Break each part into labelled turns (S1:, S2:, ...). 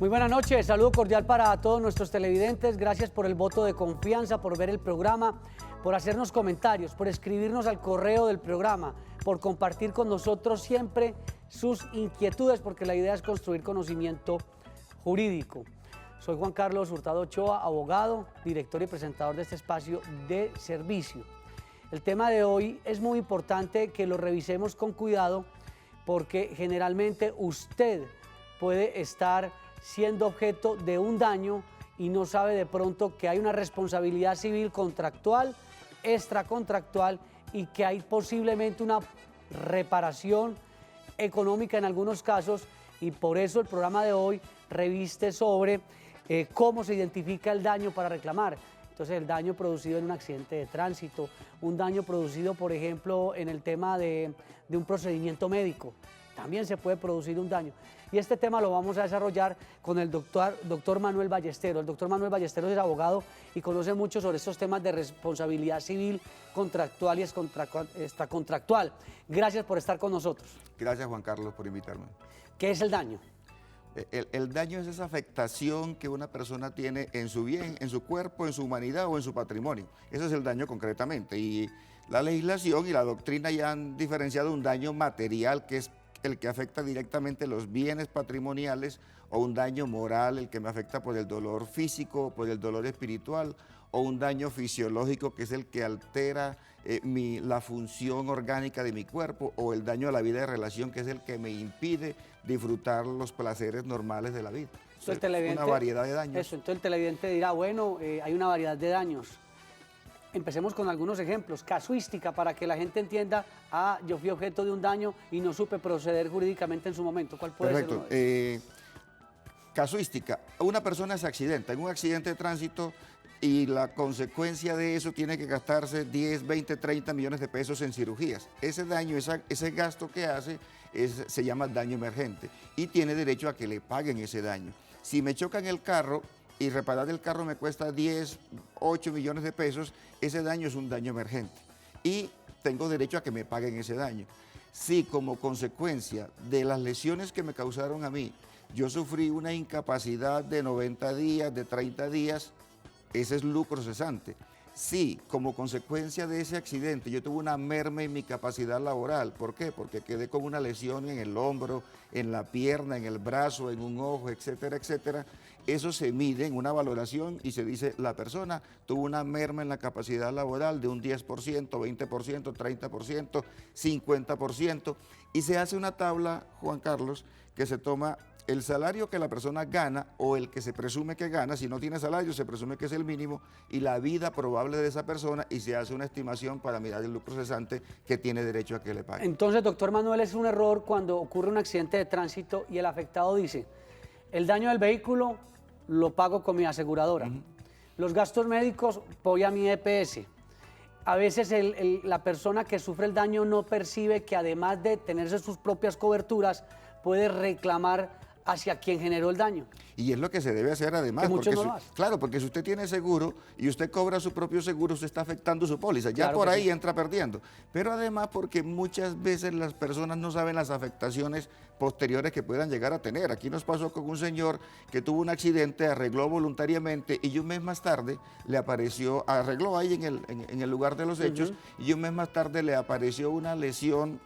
S1: Muy buenas noches, saludo cordial para todos nuestros televidentes, gracias por el voto de confianza, por ver el programa, por hacernos comentarios, por escribirnos al correo del programa, por compartir con nosotros siempre sus inquietudes, porque la idea es construir conocimiento jurídico. Soy Juan Carlos Hurtado Ochoa, abogado, director y presentador de este espacio de servicio. El tema de hoy es muy importante que lo revisemos con cuidado porque generalmente usted puede estar siendo objeto de un daño y no sabe de pronto que hay una responsabilidad civil contractual, extracontractual y que hay posiblemente una reparación económica en algunos casos, y por eso el programa de hoy reviste sobre cómo se identifica el daño para reclamar. Entonces, el daño producido en un accidente de tránsito, un daño producido, por ejemplo, en el tema de un procedimiento médico, también se puede producir un daño. Y este tema lo vamos a desarrollar con el doctor Manuel Ballesteros. El doctor Manuel Ballesteros es abogado y conoce mucho sobre estos temas de responsabilidad civil, contractual y extracontractual. Gracias por estar con nosotros.
S2: Gracias, Juan Carlos, por invitarme.
S1: ¿Qué es el daño?
S2: El daño es esa afectación que una persona tiene en su bien, en su cuerpo, en su humanidad o en su patrimonio. Ese es el daño concretamente. Y la legislación y la doctrina ya han diferenciado un daño material, que es el que afecta directamente los bienes patrimoniales, o un daño moral, el que me afecta por el dolor físico, por el dolor espiritual, o un daño fisiológico, que es el que altera la función orgánica de mi cuerpo, o el daño a la vida de relación, que es el que me impide disfrutar los placeres normales de la vida. Una variedad de daños.
S1: Eso, entonces el televidente dirá, bueno, hay una variedad de daños. Empecemos con algunos ejemplos, casuística, para que la gente entienda, yo fui objeto de un daño y no supe proceder jurídicamente en su momento. ¿Cuál puede ser?
S2: Perfecto. Casuística, una persona se accidenta en un accidente de tránsito y la consecuencia de eso tiene que gastarse 10, 20, 30 millones de pesos en cirugías. Ese daño, ese gasto que hace se llama daño emergente y tiene derecho a que le paguen ese daño. Si me chocan el carro y reparar el carro me cuesta 10, 8 millones de pesos, ese daño es un daño emergente y tengo derecho a que me paguen ese daño. Si como consecuencia de las lesiones que me causaron a mí, yo sufrí una incapacidad de 90 días, de 30 días, ese es lucro cesante. Si como consecuencia de ese accidente yo tuve una merma en mi capacidad laboral, ¿por qué? Porque quedé con una lesión en el hombro, en la pierna, en el brazo, en un ojo, etcétera, etcétera, eso se mide en una valoración y se dice la persona tuvo una merma en la capacidad laboral de un 10%, 20%, 30%, 50%, y se hace una tabla, Juan Carlos, que se toma el salario que la persona gana o el que se presume que gana. Si no tiene salario se presume que es el mínimo, y la vida probable de esa persona, y se hace una estimación para mirar el lucro cesante que tiene derecho a que le paguen.
S1: Entonces, doctor Manuel, es un error cuando ocurre un accidente de tránsito y el afectado dice, el daño del vehículo lo pago con mi aseguradora, los gastos médicos voy a mi EPS. A veces la persona que sufre el daño no percibe que además de tenerse sus propias coberturas, puede reclamar hacia quien generó el daño.
S2: Y es lo que se debe hacer además.
S1: Que muchos no lo hacen.
S2: Claro, porque si usted tiene seguro y usted cobra su propio seguro, usted está afectando su póliza. Ya
S1: Claro
S2: por ahí
S1: sí.
S2: entra perdiendo. Pero además porque muchas veces las personas no saben las afectaciones posteriores que puedan llegar a tener. Aquí nos pasó con un señor que tuvo un accidente, arregló voluntariamente y un mes más tarde le apareció, arregló ahí en el lugar de los hechos, y un mes más tarde le apareció una lesión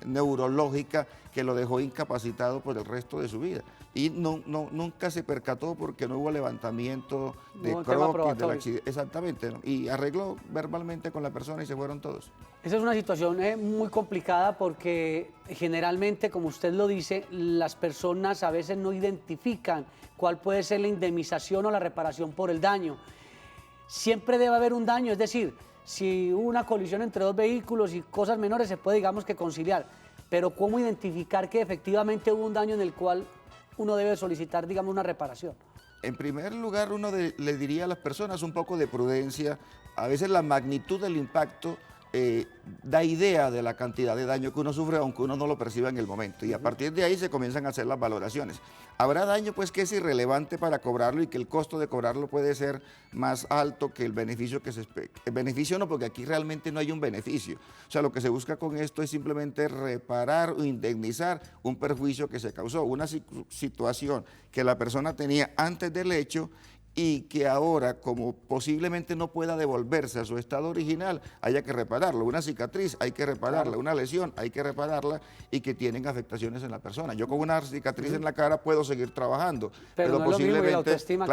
S2: neurológica que lo dejó incapacitado por el resto de su vida. Y nunca se percató porque no hubo levantamiento de croquis del accidente. Exactamente, ¿no? Y arregló verbalmente con la persona y se fueron todos.
S1: Esa es una situación muy complicada porque generalmente, como usted lo dice, las personas a veces no identifican cuál puede ser la indemnización o la reparación por el daño. Siempre debe haber un daño, es decir, si hubo una colisión entre dos vehículos y cosas menores se puede, digamos, que conciliar, pero ¿cómo identificar que efectivamente hubo un daño en el cual uno debe solicitar, digamos, una reparación?
S2: En primer lugar, uno le diría a las personas un poco de prudencia. A veces la magnitud del impacto da idea de la cantidad de daño que uno sufre, aunque uno no lo perciba en el momento. Y a partir de ahí se comienzan a hacer las valoraciones. Habrá daño pues que es irrelevante para cobrarlo y que el costo de cobrarlo puede ser más alto que el beneficio que se espera. El beneficio no, porque aquí realmente no hay un beneficio. O sea, lo que se busca con esto es simplemente reparar o indemnizar un perjuicio que se causó, una situación que la persona tenía antes del hecho y que ahora, como posiblemente no pueda devolverse a su estado original, haya que repararlo. Una cicatriz hay que repararla, una lesión hay que repararla y que tienen afectaciones en la persona. Yo con una cicatriz en la cara puedo seguir trabajando, pero
S1: no
S2: posiblemente,
S1: es lo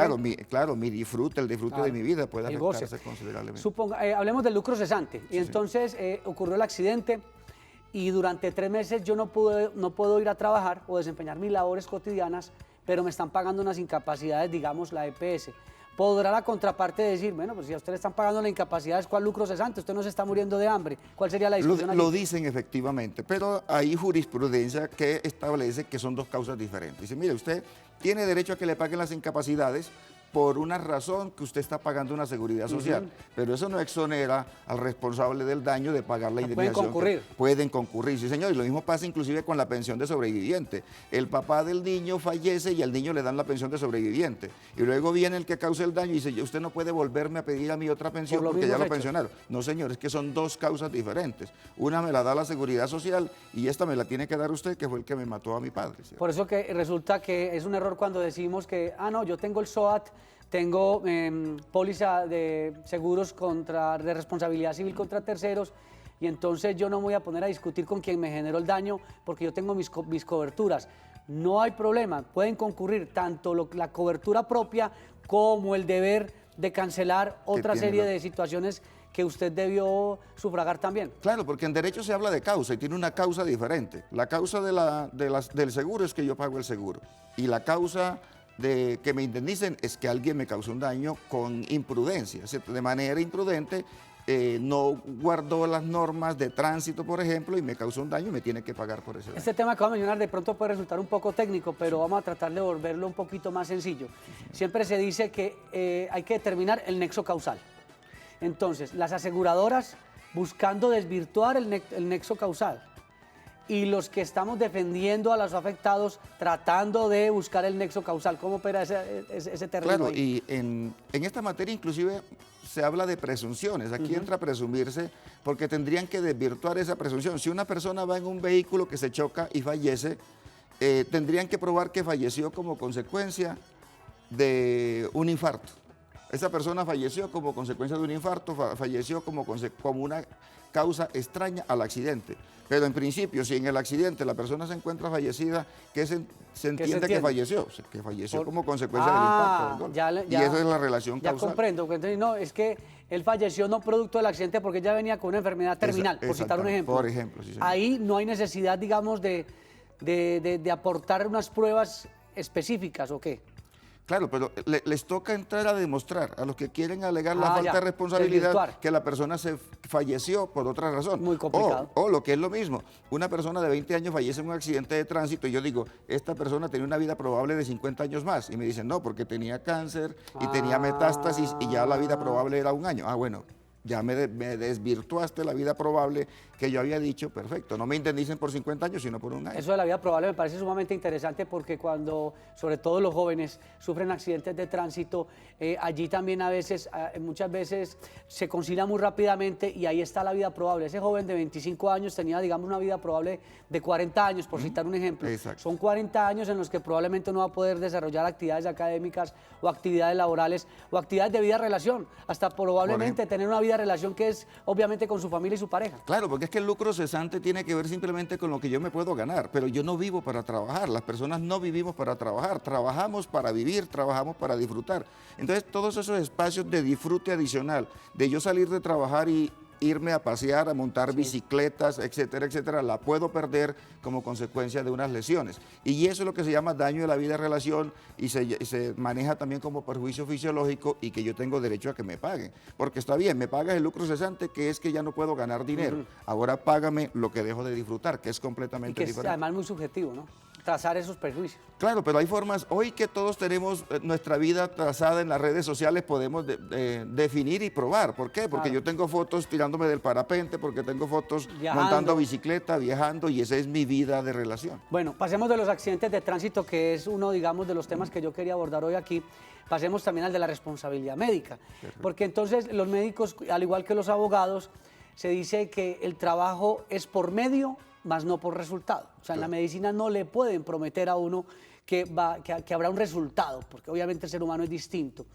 S2: claro, mi disfrute, el disfrute de mi vida puede afectarse considerablemente.
S1: Hablemos del lucro cesante. Y entonces ocurrió el accidente y durante 3 meses yo no puedo ir a trabajar o desempeñar mis labores cotidianas, pero me están pagando unas incapacidades, digamos, la EPS. ¿Podrá la contraparte decir, bueno, pues si a usted le están pagando las incapacidades, ¿cuál lucro cesante? Usted no se está muriendo de hambre. ¿Cuál sería la discusión?
S2: Lo dicen efectivamente, pero hay jurisprudencia que establece que son 2 causas diferentes. Dice, mire, usted tiene derecho a que le paguen las incapacidades por una razón que usted está pagando una seguridad social, pero eso no exonera al responsable del daño de pagar la indemnización.
S1: Pueden concurrir.
S2: Pueden concurrir, sí señor, y lo mismo pasa inclusive con la pensión de sobreviviente. El papá del niño fallece y al niño le dan la pensión de sobreviviente, y luego viene el que causa el daño y dice, usted no puede volverme a pedir a mí otra pensión porque ya lo pensionaron. No señor, es que son 2 causas diferentes. Una me la da la seguridad social y esta me la tiene que dar usted, que fue el que me mató a mi padre. ¿Cierto?
S1: Por eso que resulta que es un error cuando decimos que, no, yo tengo el SOAT, tengo póliza de seguros de responsabilidad civil contra terceros y entonces yo no me voy a poner a discutir con quien me generó el daño porque yo tengo mis coberturas. No hay problema, pueden concurrir tanto la cobertura propia como el deber de cancelar otra serie de situaciones que usted debió sufragar también.
S2: Claro, porque en derecho se habla de causa y tiene una causa diferente. La causa del seguro es que yo pago el seguro y la causa de que me indemnicen es que alguien me causó un daño con imprudencia, ¿cierto? De manera imprudente, no guardó las normas de tránsito, por ejemplo, y me causó un daño y me tiene que pagar por ese daño.
S1: Este tema que vamos a mencionar de pronto puede resultar un poco técnico, pero vamos a tratar de volverlo un poquito más sencillo. Siempre se dice que hay que determinar el nexo causal. Entonces, las aseguradoras buscando desvirtuar el nexo causal, y los que estamos defendiendo a los afectados tratando de buscar el nexo causal. ¿Cómo opera ese terreno?
S2: Claro,
S1: ahí?
S2: y en esta materia inclusive se habla de presunciones. Aquí entra a presumirse porque tendrían que desvirtuar esa presunción. Si una persona va en un vehículo que se choca y fallece, tendrían que probar que falleció como consecuencia de un infarto. Esa persona falleció como consecuencia de un infarto, falleció como una causa extraña al accidente. Pero en principio, si en el accidente la persona se encuentra fallecida, ¿qué se entiende que falleció? Que falleció como consecuencia del impacto. Y esa es la relación causal.
S1: Ya comprendo. Entonces, no, es que él falleció no producto del accidente porque ya venía con una enfermedad terminal, por citar un ejemplo.
S2: Por ejemplo, sí, señor.
S1: Ahí no hay necesidad, digamos, de aportar unas pruebas específicas, ¿o qué?
S2: Claro, pero les toca entrar a demostrar a los que quieren alegar la falta de responsabilidad que la persona se falleció por otra razón.
S1: Muy complicado.
S2: O lo que es lo mismo, una persona de 20 años fallece en un accidente de tránsito y yo digo, esta persona tenía una vida probable de 50 años más. Y me dicen, no, porque tenía cáncer y tenía metástasis y ya la vida probable era 1 año. Bueno, ya me desvirtuaste la vida probable que yo había dicho, perfecto, no me indemnicen por 50 años, sino por 1 año.
S1: Eso de la vida probable me parece sumamente interesante porque cuando, sobre todo los jóvenes, sufren accidentes de tránsito, allí también muchas veces se concilia muy rápidamente y ahí está la vida probable. Ese joven de 25 años tenía, digamos, una vida probable de 40 años, por citar un ejemplo.
S2: Exacto.
S1: Son 40 años en los que probablemente no va a poder desarrollar actividades académicas o actividades laborales o actividades de vida-relación, hasta probablemente tener una vida-relación que es obviamente con su familia y su pareja.
S2: Claro, porque es que el lucro cesante tiene que ver simplemente con lo que yo me puedo ganar, pero yo no vivo para trabajar, las personas no vivimos para trabajar, trabajamos para vivir, trabajamos para disfrutar. Entonces todos esos espacios de disfrute adicional, de yo salir de trabajar y irme a pasear, a montar bicicletas, etcétera, etcétera, la puedo perder como consecuencia de unas lesiones. Y eso es lo que se llama daño de la vida de relación y se maneja también como perjuicio fisiológico y que yo tengo derecho a que me paguen. Porque está bien, me pagas el lucro cesante, que es que ya no puedo ganar dinero. Ahora págame lo que dejo de disfrutar, que es completamente diferente.
S1: Además muy subjetivo, ¿no? trazar esos prejuicios.
S2: Claro, pero hay formas, hoy que todos tenemos nuestra vida trazada en las redes sociales, podemos definir y probar. ¿Por qué? Porque yo tengo fotos tirándome del parapente, porque tengo fotos montando bicicleta, viajando, y esa es mi vida de relación.
S1: Bueno, pasemos de los accidentes de tránsito, que es uno, digamos, de los temas que yo quería abordar hoy aquí. Pasemos también al de la responsabilidad médica. Perfecto. Porque entonces los médicos, al igual que los abogados, se dice que el trabajo es por medio, más no por resultado. O sea, en la medicina no le pueden prometer a uno que habrá un resultado, porque obviamente el ser humano es distinto.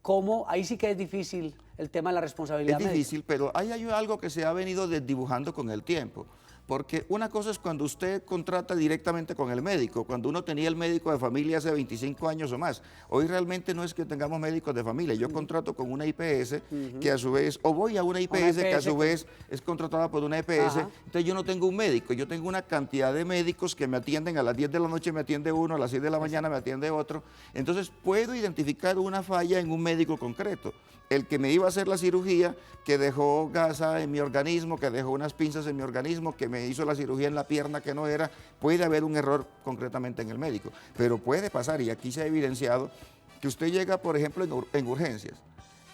S1: ¿Cómo? Ahí sí que es difícil el tema de la responsabilidad médica.
S2: Es difícil, pero hay algo que se ha venido desdibujando con el tiempo. Porque una cosa es cuando usted contrata directamente con el médico, cuando uno tenía el médico de familia hace 25 años o más. Hoy realmente no es que tengamos médicos de familia, yo contrato con una IPS que a su vez, o voy a una IPS que a su vez es contratada por una EPS, entonces yo no tengo un médico, yo tengo una cantidad de médicos que me atienden, a las 10 de la noche me atiende uno, a las 6 de la mañana me atiende otro, entonces puedo identificar una falla en un médico concreto. El que me iba a hacer la cirugía, que dejó gasa en mi organismo, que dejó unas pinzas en mi organismo, que me hizo la cirugía en la pierna que no era, puede haber un error concretamente en el médico. Pero puede pasar, y aquí se ha evidenciado, que usted llega, por ejemplo, en urgencias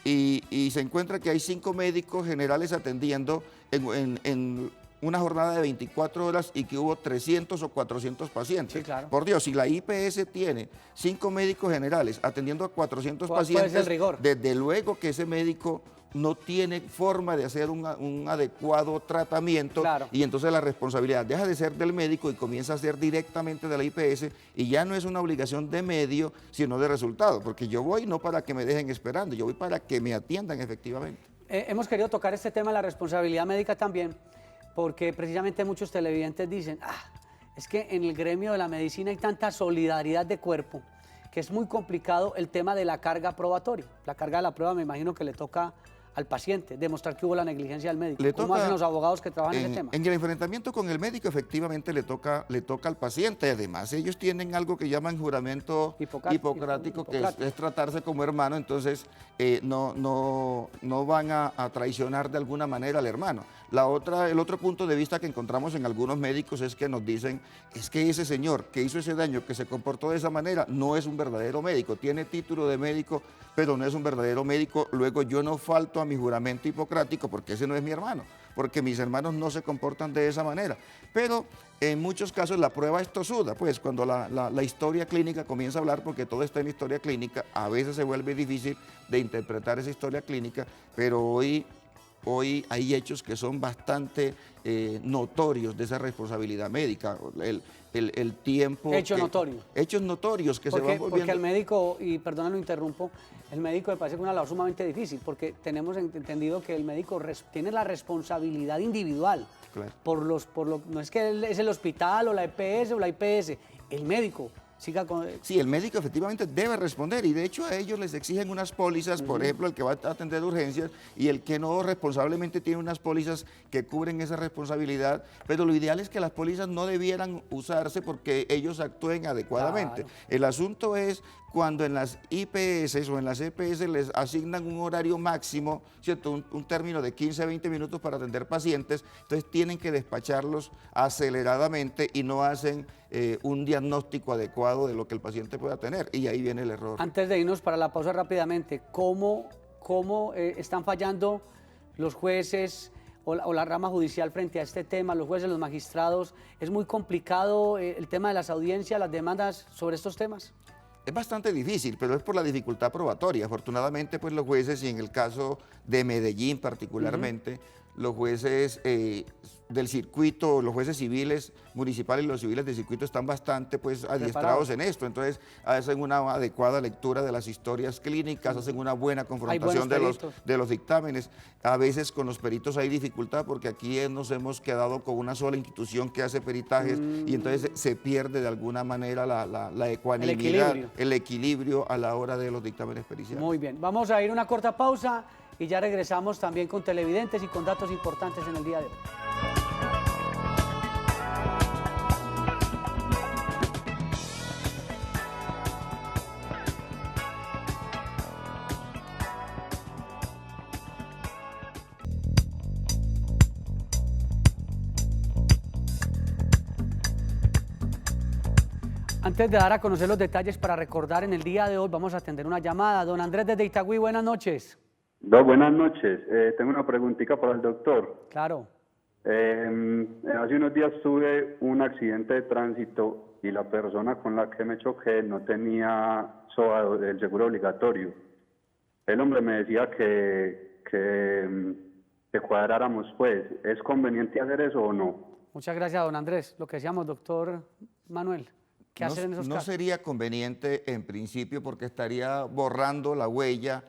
S2: y se encuentra que hay 5 médicos generales atendiendo en una jornada de 24 horas y que hubo 300 o 400 pacientes.
S1: Sí, claro.
S2: Por Dios, si la IPS tiene 5 médicos generales atendiendo a 400 pacientes,
S1: puede ser rigor.
S2: Desde luego que ese médico no tiene forma de hacer un adecuado tratamiento, claro. Y entonces la responsabilidad deja de ser del médico y comienza a ser directamente de la IPS, y ya no es una obligación de medio, sino de resultado, porque yo voy no para que me dejen esperando, yo voy para que me atiendan efectivamente.
S1: Hemos querido tocar este tema de la responsabilidad médica también, porque precisamente muchos televidentes dicen, es que en el gremio de la medicina hay tanta solidaridad de cuerpo que es muy complicado el tema de la carga probatoria. La carga de la prueba me imagino que le toca al paciente, demostrar que hubo la negligencia del médico. ¿Cómo hacen los abogados que trabajan en ese tema?
S2: En el enfrentamiento con el médico efectivamente le toca al paciente. Además, ellos tienen algo que llaman juramento hipocrático, que es tratarse como hermano, entonces no van a traicionar de alguna manera al hermano. El otro punto de vista que encontramos en algunos médicos es que nos dicen, es que ese señor que hizo ese daño, que se comportó de esa manera, no es un verdadero médico, tiene título de médico, pero no es un verdadero médico. Luego yo no falto a mi juramento hipocrático porque ese no es mi hermano, porque mis hermanos no se comportan de esa manera. Pero en muchos casos la prueba es tosuda, pues cuando la historia clínica comienza a hablar, porque todo está en historia clínica, a veces se vuelve difícil de interpretar esa historia clínica, pero hoy hay hechos que son bastante notorios de esa responsabilidad médica. El tiempo...
S1: Hechos
S2: notorios que se van volviendo...
S1: Porque el médico, y perdona lo interrumpo, el médico me parece una labor sumamente difícil, porque tenemos entendido que el médico tiene la responsabilidad individual. Claro. No es que es el hospital o la EPS o la IPS, el médico.
S2: Sí, el médico efectivamente debe responder, y de hecho a ellos les exigen unas pólizas, por ejemplo, el que va a atender urgencias y el que no responsablemente tiene unas pólizas que cubren esa responsabilidad, pero lo ideal es que las pólizas no debieran usarse porque ellos actúen adecuadamente. Claro. El asunto es cuando en las IPS o en las EPS les asignan un horario máximo, ¿cierto? Un término de 15 a 20 minutos para atender pacientes, entonces tienen que despacharlos aceleradamente y no hacen un diagnóstico adecuado de lo que el paciente pueda tener, y ahí viene el error.
S1: Antes de irnos para la pausa rápidamente, ¿cómo están fallando los jueces o la rama judicial frente a este tema, los jueces, los magistrados? ¿Es muy complicado el tema de las audiencias, las demandas sobre estos temas?
S2: Es bastante difícil, pero es por la dificultad probatoria. Afortunadamente, pues los jueces, y en el caso de Medellín particularmente, los jueces del circuito, los jueces civiles municipales y los civiles del circuito están bastante pues adiestrados en esto, entonces hacen una adecuada lectura de las historias clínicas, hacen una buena confrontación de los dictámenes. A veces con los peritos hay dificultad porque aquí nos hemos quedado con una sola institución que hace peritajes y entonces se pierde de alguna manera la ecuanimidad, el equilibrio a la hora de los dictámenes periciales.
S1: Muy bien, vamos a ir a una corta pausa y ya regresamos también con televidentes y con datos importantes en el día de hoy. Antes de dar a conocer los detalles para recordar en el día de hoy, vamos a atender una llamada. Don Andrés desde Itagüí, buenas noches.
S3: Buenas noches. Tengo una preguntita para el doctor.
S1: Claro.
S3: Hace unos días tuve un accidente de tránsito y la persona con la que me choqué no tenía SOA del seguro obligatorio. El hombre me decía que cuadráramos, pues. ¿Es conveniente hacer eso o no?
S1: Muchas gracias, don Andrés. Lo que decíamos, doctor Manuel. ¿Qué hacer en esos
S2: No
S1: casos?
S2: sería conveniente en principio porque estaría borrando la huella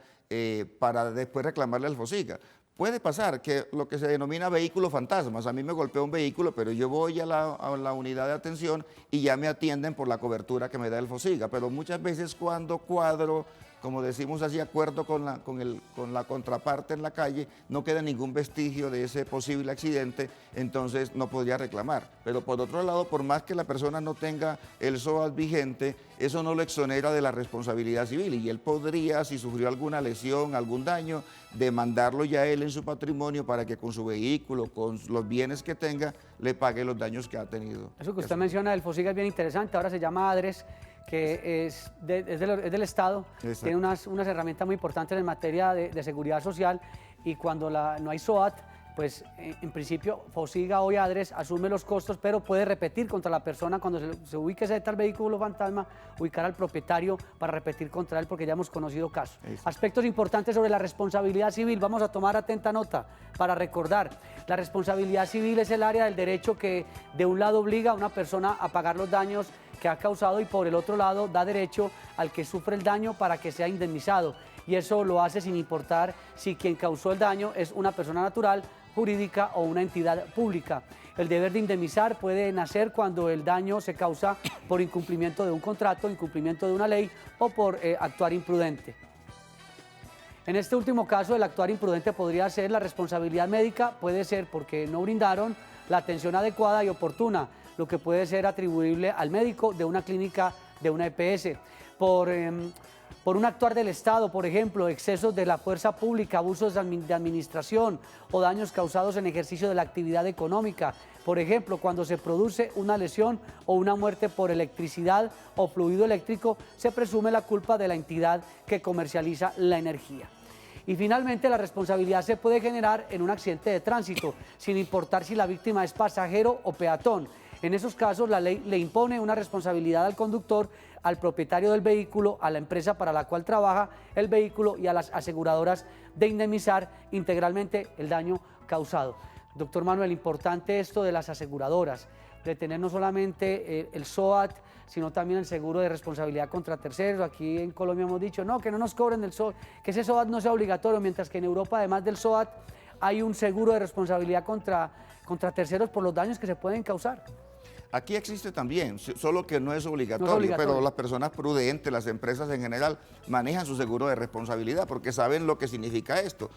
S2: para después reclamarle al FOSIGA. Puede pasar que lo que se denomina vehículo fantasmas, a mí me golpea un vehículo, pero yo voy a la unidad de atención y ya me atienden por la cobertura que me da el FOSIGA, pero muchas veces cuando cuadro, como decimos así, acuerdo con la contraparte en la calle, no queda ningún vestigio de ese posible accidente, entonces no podría reclamar. Pero por otro lado, por más que la persona no tenga el SOAT vigente, eso no lo exonera de la responsabilidad civil y él podría, si sufrió alguna lesión, algún daño, demandarlo ya él en su patrimonio para que con su vehículo, con los bienes que tenga, le pague los daños que ha tenido.
S1: Eso que usted menciona del FOSIGA es bien interesante, ahora se llama ADRES, que es del Estado. Exacto. Tiene unas herramientas muy importantes en materia de seguridad social y cuando no hay SOAT, pues en principio FOSIGA o ADRES asume los costos, pero puede repetir contra la persona cuando se ubique ese tal vehículo fantasma, ubicar al propietario para repetir contra él porque ya hemos conocido casos. Exacto. Aspectos importantes sobre la responsabilidad civil, vamos a tomar atenta nota para recordar. La responsabilidad civil es el área del derecho que de un lado obliga a una persona a pagar los daños que ha causado y por el otro lado da derecho al que sufre el daño para que sea indemnizado. Y eso lo hace sin importar si quien causó el daño es una persona natural, jurídica o una entidad pública. El deber de indemnizar puede nacer cuando el daño se causa por incumplimiento de un contrato, incumplimiento de una ley o por actuar imprudente. En este último caso, el actuar imprudente podría ser la responsabilidad médica, puede ser porque no brindaron la atención adecuada y oportuna, lo que puede ser atribuible al médico de una clínica de una EPS. Por un actuar del Estado, por ejemplo, excesos de la fuerza pública, abusos de administración o daños causados en ejercicio de la actividad económica. Por ejemplo, cuando se produce una lesión o una muerte por electricidad o fluido eléctrico, se presume la culpa de la entidad que comercializa la energía. Y finalmente, la responsabilidad se puede generar en un accidente de tránsito, sin importar si la víctima es pasajero o peatón. En esos casos, la ley le impone una responsabilidad al conductor, al propietario del vehículo, a la empresa para la cual trabaja el vehículo y a las aseguradoras de indemnizar integralmente el daño causado. Doctor Manuel, importante esto de las aseguradoras, de tener no solamente el SOAT, sino también el seguro de responsabilidad contra terceros. Aquí en Colombia hemos dicho, no, que no nos cobren el SOAT, que ese SOAT no sea obligatorio, mientras que en Europa, además del SOAT, hay un seguro de responsabilidad contra terceros por los daños que se pueden causar.
S2: Aquí existe también, solo que no es obligatorio, pero las personas prudentes, las empresas en general, manejan su seguro de responsabilidad porque saben lo que significa esto.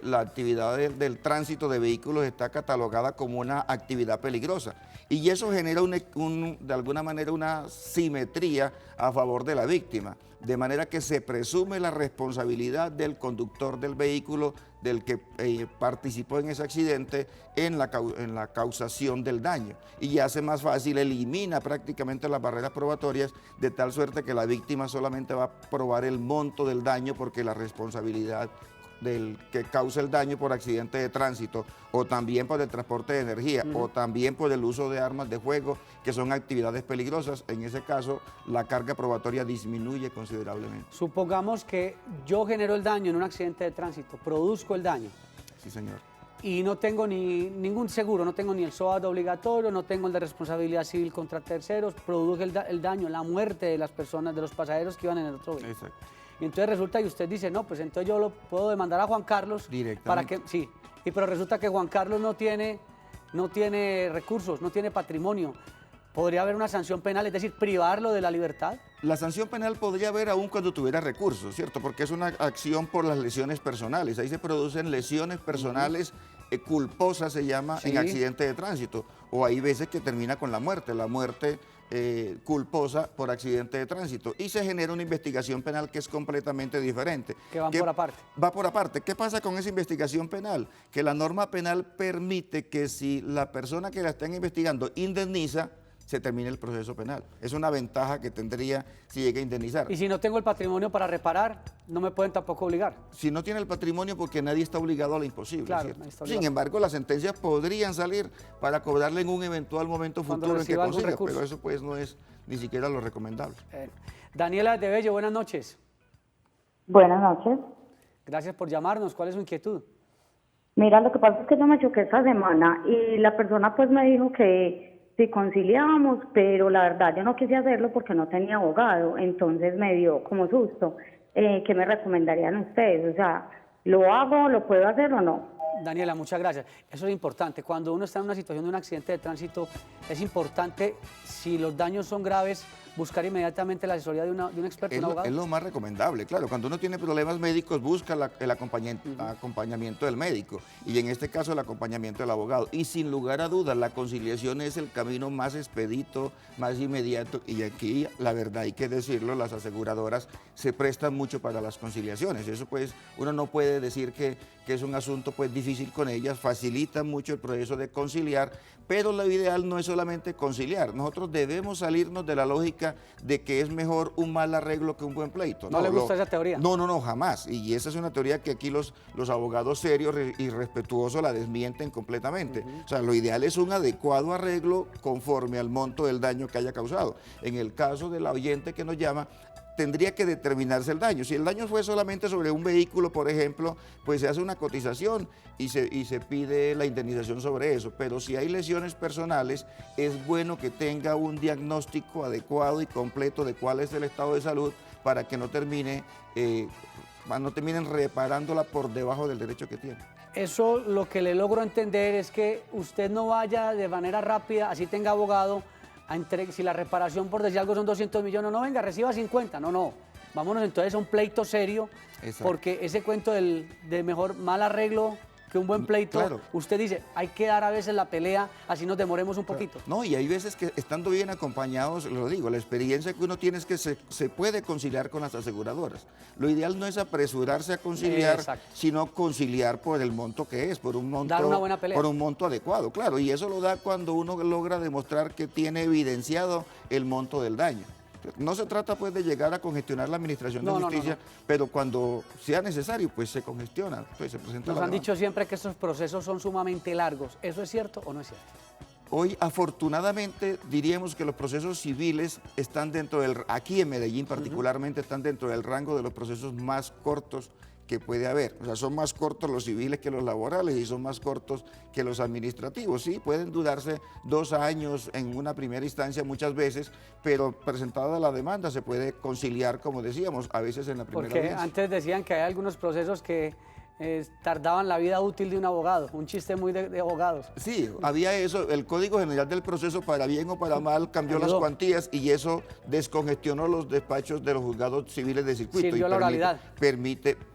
S2: La actividad del tránsito de vehículos está catalogada como una actividad peligrosa y eso genera de alguna manera una simetría a favor de la víctima, de manera que se presume la responsabilidad del conductor del vehículo, del que participó en ese accidente, en la causación del daño. Y ya hace más fácil, elimina prácticamente las barreras probatorias, de tal suerte que la víctima solamente va a probar el monto del daño porque la responsabilidad del que causa el daño por accidente de tránsito o también por el transporte de energía o también por el uso de armas de fuego, que son actividades peligrosas, en ese caso la carga probatoria disminuye considerablemente.
S1: Supongamos que yo genero el daño en un accidente de tránsito, produzco el daño.
S2: Sí, señor.
S1: Y no tengo ningún seguro, no tengo ni el SOAT obligatorio, no tengo el de responsabilidad civil contra terceros, produje el daño, la muerte de las personas, de los pasajeros que iban en el otro vehículo. Exacto. Y entonces resulta que usted dice, no, pues entonces yo lo puedo demandar a Juan Carlos para que, sí, pero resulta que Juan Carlos no tiene recursos, no tiene patrimonio. ¿Podría haber una sanción penal, es decir, privarlo de la libertad?
S2: La sanción penal podría haber aún cuando tuviera recursos, ¿cierto? Porque es una acción por las lesiones personales. Ahí se producen lesiones personales culposas, se llama, en accidente de tránsito. O hay veces que termina con la muerte culposa por accidente de tránsito. Y se genera una investigación penal que es completamente diferente.
S1: Que van por aparte.
S2: Va por aparte. ¿Qué pasa con esa investigación penal? Que la norma penal permite que si la persona que la están investigando indemniza, se termine el proceso penal. Es una ventaja que tendría si llega a indemnizar.
S1: Y si no tengo el patrimonio para reparar, no me pueden tampoco obligar.
S2: Si no tiene el patrimonio, porque nadie está obligado a lo imposible,
S1: Claro,
S2: ¿cierto?
S1: nadie está obligado.
S2: Sin embargo, las sentencias podrían salir para cobrarle en un eventual momento
S1: Cuando
S2: futuro en que
S1: reciba algún
S2: consiga,
S1: recurso.
S2: pero eso pues no es ni siquiera lo recomendable.
S1: Daniela de Bello, buenas noches.
S4: Buenas noches.
S1: Gracias por llamarnos. ¿Cuál es su inquietud?
S4: Mira, lo que pasa es que yo me choqué esta semana y la persona pues me dijo que si conciliábamos, pero la verdad yo no quise hacerlo porque no tenía abogado, entonces me dio como susto. ¿Qué me recomendarían ustedes? O sea, ¿lo hago, lo puedo hacer o no?
S1: Daniela, muchas gracias. Eso es importante. Cuando uno está en una situación de un accidente de tránsito, es importante, si los daños son graves, buscar inmediatamente la asesoría de un experto, un abogado.
S2: Es lo más recomendable, claro. Cuando uno tiene problemas médicos, busca el acompañamiento del médico y en este caso el acompañamiento del abogado. Y sin lugar a dudas, la conciliación es el camino más expedito, más inmediato, y aquí, la verdad hay que decirlo, las aseguradoras se prestan mucho para las conciliaciones. Eso pues, uno no puede decir que es un asunto pues difícil con ellas, facilitan mucho el proceso de conciliar, pero lo ideal no es solamente conciliar. Nosotros debemos salirnos de la lógica de que es mejor un mal arreglo que un buen pleito.
S1: ¿No le gusta esa teoría?
S2: No, jamás. Y esa es una teoría que aquí los abogados serios y respetuosos la desmienten completamente. O sea, lo ideal es un adecuado arreglo conforme al monto del daño que haya causado. En el caso del oyente que nos llama, tendría que determinarse el daño. Si el daño fue solamente sobre un vehículo, por ejemplo, pues se hace una cotización y se pide la indemnización sobre eso. Pero si hay lesiones personales, es bueno que tenga un diagnóstico adecuado y completo de cuál es el estado de salud para que no terminen reparándola por debajo del derecho que tiene.
S1: Eso lo que le logro entender es que usted no vaya de manera rápida, así tenga abogado, si la reparación, por decir algo, son 200 millones, no venga, reciba 50, no. Vámonos entonces a un pleito serio, exacto, porque ese cuento de mejor mal arreglo que un buen pleito, claro, usted dice, hay que dar a veces la pelea, así nos demoremos un poquito.
S2: No, y hay veces que estando bien acompañados, lo digo, la experiencia que uno tiene es que se puede conciliar con las aseguradoras. Lo ideal no es apresurarse a conciliar, exacto, sino conciliar por el monto que es, por un monto,
S1: dar una buena pelea,
S2: por un monto adecuado, claro, y eso lo da cuando uno logra demostrar que tiene evidenciado el monto del daño. No se trata pues de llegar a congestionar la administración de justicia, pero cuando sea necesario pues se congestiona, pues se presenta.
S1: Nos han dicho siempre que estos procesos son sumamente largos. ¿Eso es cierto o no es cierto?
S2: Hoy, afortunadamente, diríamos que los procesos civiles están aquí en Medellín particularmente, están dentro del rango de los procesos más cortos que puede haber. O sea, son más cortos los civiles que los laborales y son más cortos que los administrativos. Sí, pueden durarse 2 años en una primera instancia muchas veces, pero presentada la demanda se puede conciliar, como decíamos, a veces en la primera
S1: Porque
S2: audiencia.
S1: Antes decían que hay algunos procesos que tardaban la vida útil de un abogado, un chiste muy de abogados.
S2: Sí, había eso, el Código General del Proceso, para bien o para mal, cambió las cuantías y eso descongestionó los despachos de los juzgados civiles de circuito.
S1: Sirvió la oralidad.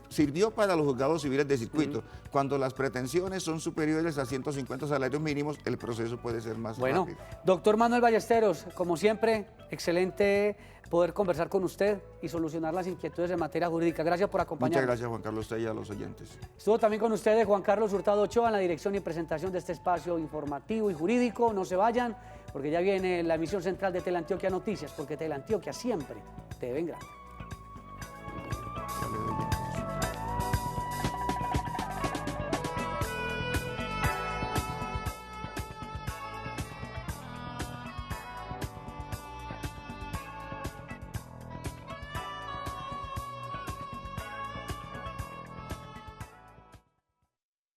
S2: Sirvió para los juzgados civiles de circuito. Cuando las pretensiones son superiores a 150 salarios mínimos, el proceso puede ser más rápido.
S1: Doctor Manuel Ballesteros, como siempre, excelente poder conversar con usted y solucionar las inquietudes en materia jurídica. Gracias por acompañarnos.
S2: Muchas gracias, Juan Carlos, usted y a los oyentes.
S1: Estuvo también con ustedes Juan Carlos Hurtado Ochoa en la dirección y presentación de este espacio informativo y jurídico. No se vayan, porque ya viene la emisión central de Teleantioquia Noticias, porque Teleantioquia siempre te ve en grande.